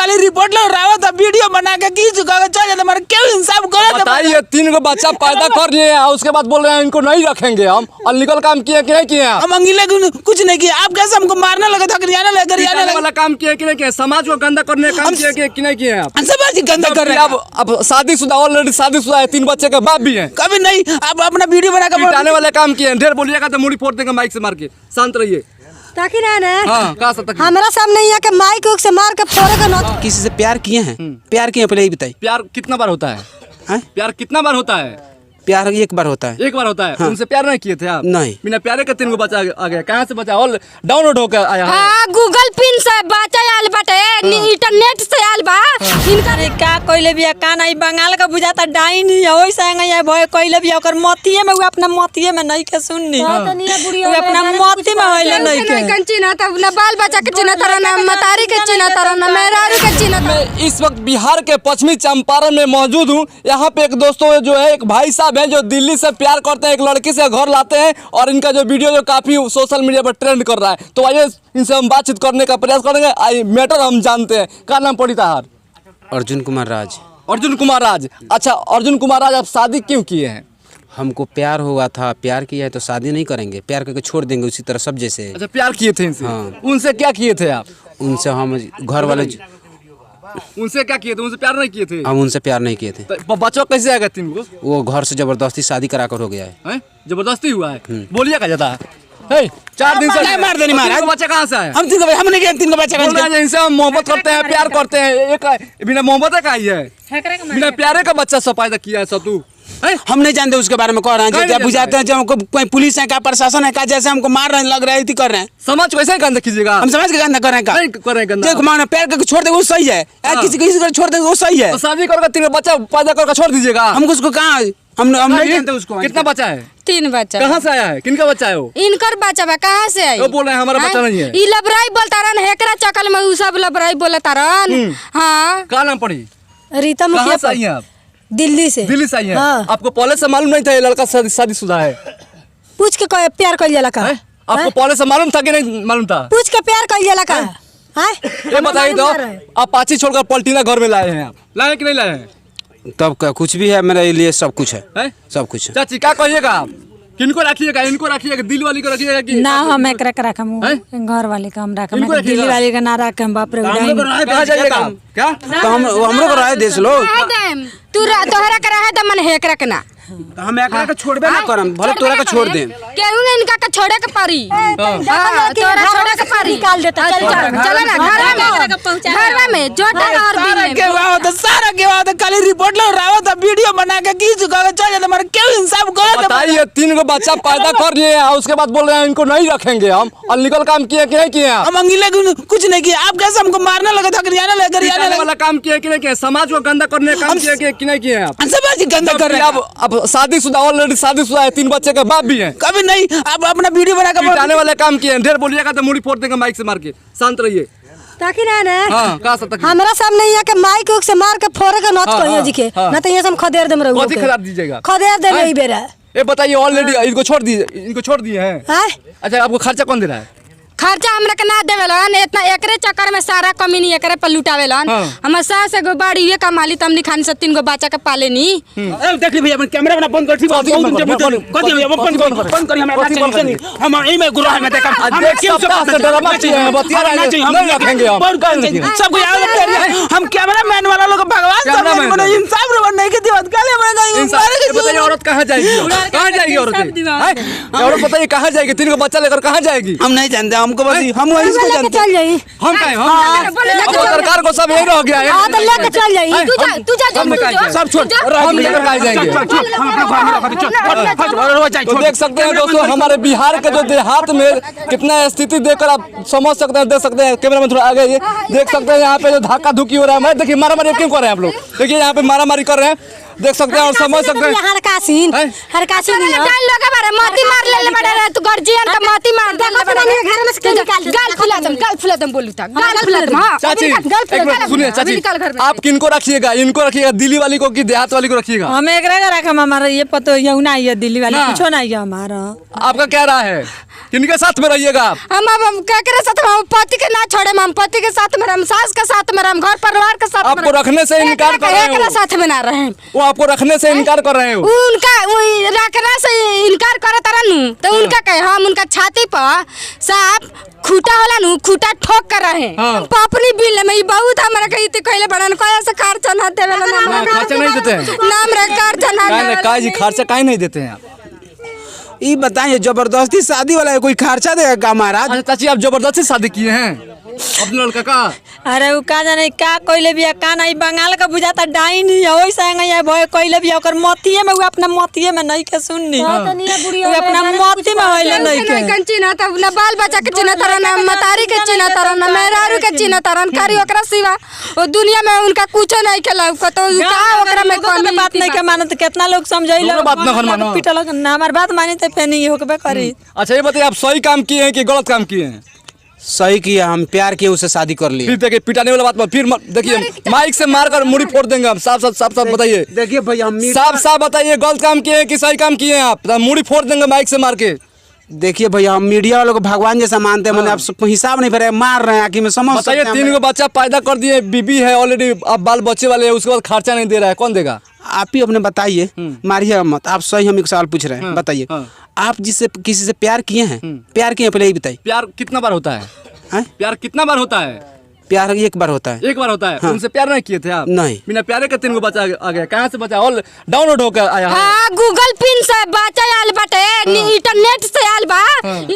खाली रिपोर्ट लो रहा था वीडियो बना के की चुका चल जाता हमारा क्यों इंसाफ करो। बताइए 3 को बच्चा पैदा कर लिए हैं उसके बाद बोल रहे हैं इनको नहीं रखेंगे हम। अनलीगल काम किए कि नहीं किए? हम अंगिले कुछ नहीं किया। आप कैसे हमको मारने लगे था गरियाने वाला काम किए कि नहीं किए? समाज को गंदा करने का काम किए कि नहीं किए? आप समाज ही गंदा कर रहे हैं। अब शादीशुदा ऑलरेडी शादीशुदा है 3 बच्चे के बाप भी हैं। कभी नहीं आप अपना वीडियो बना के पिटाने वाले काम किए। ढेर बोलिएगा तो मुड़ी फोड़ देंगे माइक से मार के। शांत रहिए। ताकि ना हाँ, कहा सकता हमारा सामने यहाँ के माइक से मार के फोड़ेगा ना। किसी से प्यार किए हैं? प्यार किए पहले ही बताइए। प्यार कितना बार होता है? प्यार कितना बार होता है? प्यार एक बार होता है। एक बार होता है। हाँ। उनसे प्यार नहीं किए थे आप? नहीं। बिना प्यारे के 3 को बच्चा आ गया। कहाँ से बच्चा? ऑल डाउनलोड होकर आया है। हाँ, गूगल पिन से बच्चा आयल बाटे। इंटरनेट से आयल बा। इनका का कोइले बिया का नहीं बंगाल का बुझाता डाइन ही ओइ संग या भय कोइले बिया ओकर मतिये में अपना मतिये में नहीं के सुननी वो अपना मति में होइले नहीं के कंचिना तब ना बाल बच्चा के चिन्ह तरह ना मतारी के चिन्ह तरह ना मेहरारू के चिन्ह। मैं इस वक्त बिहार के पश्चिमी चंपारण में मौजूद हूँ। यहाँ पे एक दोस्तों जो है एक भाई साहब है जो दिल्ली से प्यार करते हैं, एक लड़की से घर लाते हैं और इनका जो वीडियो जो काफी सोशल मीडिया पर ट्रेंड कर रहा है। तो आइए इनसे हम बातचीत करने का प्रयास करेंगे। आइए मैटर हम जानते हैं। क्या नाम पड़ता है? अर्जुन कुमार राज। अर्जुन कुमार राज। अच्छा अर्जुन कुमार राज, आप शादी क्यों किए हैं? हमको प्यार हुआ था, प्यार किया है तो शादी नहीं करेंगे, प्यार करके छोड़ देंगे उसी तरह सब जैसे। अच्छा प्यार किए थे इनसे? हाँ। उनसे क्या किए थे आप? उनसे हम घर वाले उनसे क्या किए थे? उनसे प्यार नहीं किए थे? हम उनसे प्यार नहीं किए थे। तो बच्चों कैसे आएगा 3 को? वो घर से जबरदस्ती शादी कराकर हो गया है। जबरदस्ती हुआ है? बोलिए क्या जाता है? 4 दिन से मार देनी महाराज। बच्चा कहाँ से आया? हम 3 बच्चा इनसे हम मोहब्बत करते हैं, प्यार करते हैं। एक बिना मोहब्बत का ही है, बिना प्यारे का बच्चा सब पैदा किया है सतू। हम नहीं जानते उसके बारे में। कह रहे हैं जब बुझाते हैं, जब हमको कोई पुलिस है क्या प्रशासन है क्या, जैसे हमको मार रहे लग रहा है कर रहे हैं। समाज को ऐसे ही गंदा कीजिएगा? हम समाज के गंदा कर रहे हैं? कर रहे हैं गंदा। प्यार करके छोड़ दे वो सही है। किसी को छोड़ दे वो सही है। तो शादी करके 3 बच्चा पैदा करके छोड़ दीजिएगा? हमको उसको कहाँ हम नहीं जानते उसको। कितना बच्चा है? 3 बच्चा। कहाँ से आया है? किनका बच्चा है वो? इनकर बच्चा बा कहाँ से आई? वो बोल रहे हैं हमारा बच्चा नहीं है। ई लबराई बोलता रहन हेकरा चकल में उ सब लबराई बोलता रहन। हां, क्या नाम पड़ी? रीता कहाँ मुखिया से आई हैं आप? दिल्ली से। दिल्ली से आई हैं? हाँ। आपको पहले से मालूम नहीं था ये लड़का शादीशुदा है? पूछ के कोई प्यार कर जाला का? आपको पहले से मालूम था कि नहीं मालूम था? पूछ के प्यार कर जाला का? हां ये बताइए तो आप पाची छोड़कर पलटीना घर में लाए हैं? आप लाए कि नहीं लाए हैं? तब का कुछ भी है मेरे लिए, सब कुछ है। सब कुछ है। चाची क्या कहिएगा आप? किनको रखिएगा? इनको रखिएगा? दिल वाली को रखिएगा कि ना हम एकरा के रखम घर वाले का हम रखम, दिल्ली वाले का ना रखम। बाप रे कहाँ जाइएगा? क्या तो हमरो को राय देश लो। तू तोहरा के रहे त मन हेकरा के ना। हम एकरा के छोड़बे ना करम, भले तोरा के छोड़ देम। केहू ने इनका के छोड़े के पड़ी। तोरा छोड़े के पड़ी। निकाल देता। चल चल ना घर में जोटा और दिन के वाओ सारा के वाओ खाली रिपोर्ट लो रहा था वीडियो बना के की चुका चल जाता हमारा क्यों इंसाफ करो। बताइए 3 को बच्चा पैदा कर लिए हैं उसके बाद बोल रहे हैं इनको नहीं रखेंगे हम। अनलीगल काम किए कि नहीं किए? हम अंगिले कुछ नहीं किया। आप कैसे हमको मारने लगे था गरियाने वाला काम किए कि नहीं किए? समाज को गंदा करने का काम किए कि नहीं किए? आप समाज ही गंदा कर रहे हैं। अब शादीशुदा ऑलरेडी शादीशुदा है 3 बच्चे के बाप भी हैं। कभी नहीं आप अपना वीडियो बना के पिटाने वाले काम किए। ढेर बोलिएगा तो मुड़ी फोड़ देंगे माइक से मार के। शांत रहिए। ताकि ना हाँ, कहा सकता हमारा सामने यहाँ के माइक से मार के फोड़ेगा ना कहियो जी के ना तो यहाँ से हम खदेड़ देम रहू। कथी खराब दीजिएगा? खदेड़ देबे ई बेरा। ये बताइए ऑलरेडी इनको छोड़ दिए हैं। अच्छा आपको खर्चा कौन दे रहा है? खर्चा हमरा के ना देवेलन। इतना एकरे चक्कर में सारा कमीनी एकरे पर लुटावेलन। हमर सास एगो बाड़ी ये कमाली तमनी खानी से 3 गो बच्चा के पाले नी। देख ली भैया अपन कैमरा बना बंद कर। ठीक है कथी भैया बंद करी हमरा टेंशन नहीं। हम एही में गुरु है मैं देख क्यों से ड्रामा चाहिए बतिया नहीं रखेंगे हम। बंद कर सब कुछ याद हम कैमरा मैन वाला लोग भगवान सब इंसाफ रो नहीं के दिवत काले में बताइए औरत कहाँ जाएगी? कहाँ जाएगी औरत बताइए कहाँ जाएगी? 3 को बच्चा लेकर कहाँ जाएगी? हम नहीं जानते। हमको बस हम इसको जानते चल जाई। हम सरकार को सब यही रह गया है। हां तो लेके चल जाई। तू जा सब छोड़ हम लेकर कहाँ जाएंगे? तो देख सकते हैं दोस्तों हमारे बिहार के जो देहात में कितना स्थिति देखकर आप समझ सकते हैं। देख सकते हैं कैमरा में थोड़ा आगे देख सकते हैं यहाँ पे जो धक्का धुकी हो रहा है। देखिए मारामारी क्यों कर रहे हैं आप लोग? देखिए यहाँ पे मारामारी कर रहे हैं, देख सकते हैं और समझ सकते हैं। हरकासीन नहीं जान लोग बारे मोती मार ले बड़ा तू गार्जियन का मोती मार दे घर में से गाल फुला दम बोलू था। गाल फुला दम। हां चाची गल एक मिनट सुनिए चाची, आप किनको रखिएगा, इनको रखिएगा, दिल्ली वाली को कि देहात वाली को रखिएगा? हम एक रखम, हमारा ये पता यू ना है दिल्ली वाली कुछ ना है हमारा। आपका क्या राय है, किनके साथ में रहिएगा आप? हम केकरे साथ हम पति के ना छोड़े, हम पति के साथ में, हम सास के साथ में, हम घर परिवार के साथ में। आपको रखने से इनकार कर रहे हो? साथ में ना रहे, वो आपको रखने से इनकार कर रहे हो? उनका रखना से इनकार करे तरन तो उनका कहे हम उनका छाती पर साफ खूटा होला नु खूटा ठोक कर रहे हैं। अपनी बिल में बहुत हमरा कही थे कहले बड़न कोई से खर्चा ना देवे ना, खर्चा नहीं देते हैं? नाम रे खर्चा ना काहे काहे जी खर्चा काहे नहीं देते हैं आप? ये बताइए जबरदस्ती शादी वाला है, कोई खर्चा देगा का महाराज? अच्छा चाची, आप जबरदस्ती शादी किए हैं अपने लड़का का? अरे वो का जाने का कोइले बिया का नहीं, बंगाल का बुझाता डाइन ही ओई संग ये भय कोइले बिया ओकर मतिए में, वो अपना मतिए में नहीं के सुननी, वो अपना मति में होइले नहीं के कंचिना तब ना बाल बच्चा के चिन्ह तरन, ना मतारी के चिन्ह तरन, ना मेहरारू के चिन्ह तरन, करी ओकरा सिवा वो दुनिया में उनका कुछ नहीं खेला को तो का ओकरा में कोई बात नहीं के मानत, कितना लोग समझाइलो बात ना मानो, पिटल ना हमार बात मानी ते फेर नहीं होके करी। अच्छा ये बताइए, आप सही काम किए हैं कि गलत काम किए हैं? सही किया, हम प्यार किए उससे शादी कर लिए। फिर देखिए पिटाने वाला बात मत, फिर देखिए माइक से मारकर मुड़ी फोड़ देंगे हम। साफ बताइए, देखिए भैया हम साफ बताइए, गलत काम किए हैं कि सही काम किए हैं? आप मुड़ी फोड़ देंगे माइक से मार के। देखिए भैया हम मीडिया वालों को भगवान जैसा मानते हैं, मैंने आप हिसाब नहीं भरे, मार रहे हैं आखिर में समझ। बताइए 3 गो बच्चा पैदा कर दिए, बीबी है ऑलरेडी, अब बाल बच्चे वाले हैं, उसके बाद खर्चा नहीं दे रहा है, कौन देगा? आप ही अपने बताइए, मारिए मत। आप सही हम एक सवाल पूछ रहे हैं, बताइए आप जिससे किसी से प्यार किए हैं, प्यार किए पहले ही बताइए। प्यार कितना बार होता है? प्यार कितना बार होता है? प्यार एक बार होता है। एक बार होता है। उनसे प्यार नहीं किए थे आप? नहीं। बिना प्यारे के 3 गो बच्चा आ गया, कहाँ से बच्चा ऑल डाउनलोड होकर आया है? गूगल पिन से बच्चा आयल बाटे, इंटरनेट से आयल बा।